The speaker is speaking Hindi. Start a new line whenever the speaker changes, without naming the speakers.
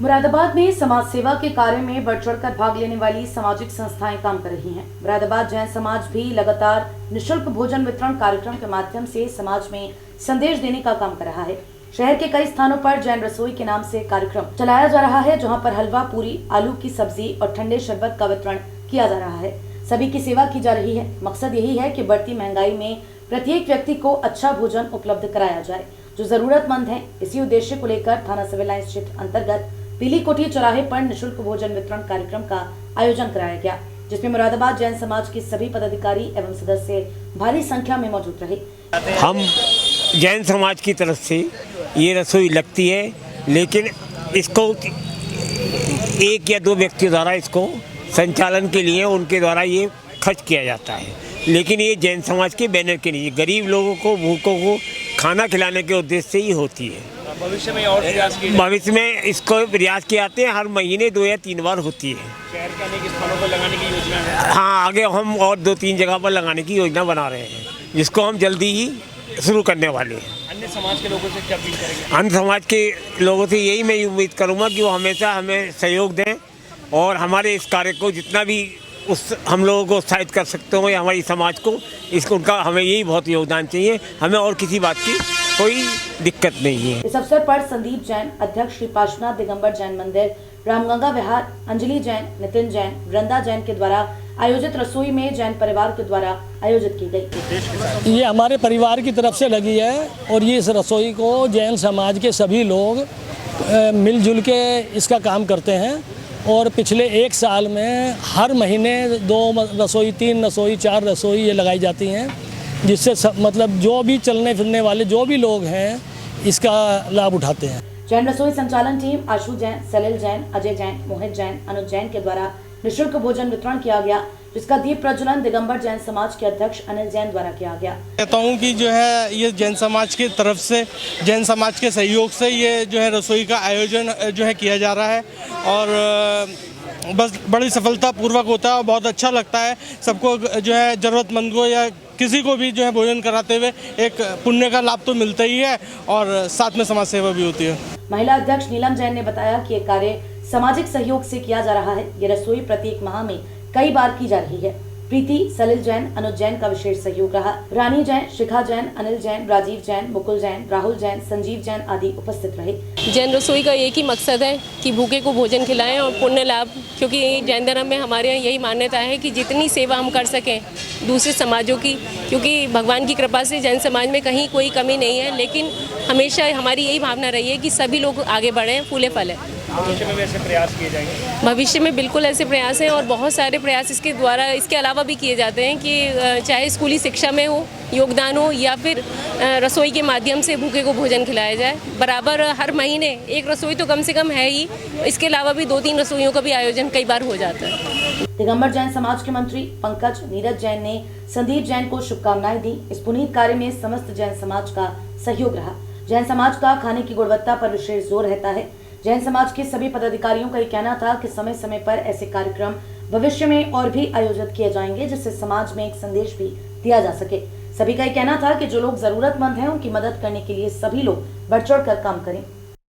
मुरादाबाद में समाज सेवा के कार्य में बढ़ चढ़कर भाग लेने वाली सामाजिक संस्थाएं काम कर रही हैं। मुरादाबाद जैन समाज भी लगातार निःशुल्क भोजन वितरण कार्यक्रम के माध्यम से समाज में संदेश देने का काम कर रहा है। शहर के कई स्थानों पर जैन रसोई के नाम से कार्यक्रम चलाया जा रहा है, जहां पर हलवा, पूरी, आलू की सब्जी और ठंडे शरबत का वितरण किया जा रहा है। सभी की सेवा की जा रही है। मकसद यही है कि बढ़ती महंगाई में प्रत्येक व्यक्ति को अच्छा भोजन उपलब्ध कराया जाए जो जरूरतमंद है। इसी उद्देश्य को लेकर थाना सिविल लाइंस क्षेत्र अंतर्गत पीली कोठी चौराहे पर निःशुल्क भोजन वितरण कार्यक्रम का आयोजन कराया गया, जिसमें मुरादाबाद जैन समाज के सभी पदाधिकारी एवं सदस्य भारी संख्या में मौजूद रहे।
हम जैन समाज की तरफ से ये रसोई लगती है, लेकिन इसको एक या दो व्यक्तियों द्वारा इसको संचालन के लिए उनके द्वारा ये खर्च किया जाता है, लेकिन ये जैन समाज के बैनर के नीचे गरीब लोगों को, भूखों को खाना खिलाने के उद्देश्य से ही होती है।
भविष्य में और
भविष्य में इसको प्रयास किए जाते हैं, हर महीने 2 या 3 बार होती है।
शहर के अनेक स्थानों पर लगाने की योजना है।
हाँ, आगे हम और 2-3 जगह पर लगाने की योजना बना रहे हैं, जिसको हम जल्दी ही शुरू करने वाले हैं।
अन्य समाज के लोगों से क्या अपील करेंगे?
अन्य समाज के लोगों से यही मैं उम्मीद करूँगा कि वो हमेशा हमें सहयोग दें और हमारे इस कार्य को जितना भी हम लोगों को उत्साहित कर सकते हो या हमारी समाज को, इसको उनका हमें यही बहुत योगदान चाहिए। हमें और किसी बात की कोई दिक्कत नहीं है।
इस अवसर पर संदीप जैन, अध्यक्ष श्री पार्श्वनाथ दिगंबर जैन मंदिर, रामगंगा विहार, अंजलि जैन, नितिन जैन, वृंदा जैन के द्वारा आयोजित रसोई में जैन परिवार के द्वारा आयोजित की गई।
ये हमारे परिवार की तरफ से लगी है और ये इस रसोई को जैन समाज के सभी लोग मिलजुल के इसका काम करते हैं और पिछले 1 साल में हर महीने 2 रसोई, 3 रसोई, 4 रसोई ये लगाई जाती हैं, जिससे मतलब जो भी चलने फिरने वाले जो भी लोग हैं इसका लाभ उठाते हैं।
जैन रसोई संचालन टीम आशु जैन, सलिल जैन, अजय जैन, मोहित जैन, अनुज जैन के द्वारा निःशुल्क भोजन वितरण किया गया, जिसका दीप प्रज्वलन दिगंबर जैन समाज के अध्यक्ष अनिल जैन द्वारा किया गया।
कहता हूँ कि जो है ये जैन समाज की तरफ से, जैन समाज के सहयोग से ये जो है रसोई का आयोजन जो है किया जा रहा है और बस बड़ी सफलतापूर्वक होता है और बहुत अच्छा लगता है। सबको जो है ज़रूरतमंद को या किसी को भी जो है भोजन कराते हुए एक पुण्य का लाभ तो मिलता ही है और साथ में समाज सेवा भी होती है।
महिला अध्यक्ष नीलम जैन ने बताया कि ये कार्य सामाजिक सहयोग से किया जा रहा है। ये रसोई प्रत्येक माह में कई बार की जा रही है। प्रीति, सलिल जैन, अनुज जैन का विशेष सहयोग रहा। रानी जैन, शिखा जैन, अनिल जैन, राजीव जैन, मुकुल जैन, राहुल जैन, संजीव जैन आदि उपस्थित रहे।
जैन रसोई का एक ही मकसद है कि भूखे को भोजन खिलाएं और पुण्य लाभ, क्योंकि जैन धर्म में हमारे यहाँ यही मान्यता है कि जितनी सेवा हम कर सकें दूसरे समाजों की, क्योंकि भगवान की कृपा से जैन समाज में कहीं कोई कमी नहीं है, लेकिन हमेशा हमारी यही भावना रही है कि सभी लोग आगे बढ़ें, फूले फलें।
भविष्य में ऐसे प्रयास किए जाएंगे?
भविष्य में बिल्कुल ऐसे प्रयास हैं और बहुत सारे प्रयास इसके द्वारा, इसके अलावा भी किए जाते हैं कि चाहे स्कूली शिक्षा में हो योगदान हो या फिर रसोई के माध्यम से भूखे को भोजन खिलाया जाए। बराबर हर महीने 1 रसोई तो कम से कम है ही, इसके अलावा भी 2-3 रसोइयों का भी आयोजन कई बार हो जाता है।
दिगंबर जैन समाज के मंत्री पंकज नीरज जैन ने संदीप जैन को शुभकामनाएं दी। इस पुनीत कार्य में समस्त जैन समाज का सहयोग रहा। जैन समाज का खाने की गुणवत्ता पर विशेष जोर रहता है। जैन समाज के सभी पदाधिकारियों का ये कहना था कि समय समय पर ऐसे कार्यक्रम भविष्य में और भी आयोजित किए जाएंगे, जिससे समाज में एक संदेश भी दिया जा सके। सभी का ये कहना था कि जो लोग जरूरतमंद हैं उनकी मदद करने के लिए सभी लोग बढ़ चढ़ कर काम करें।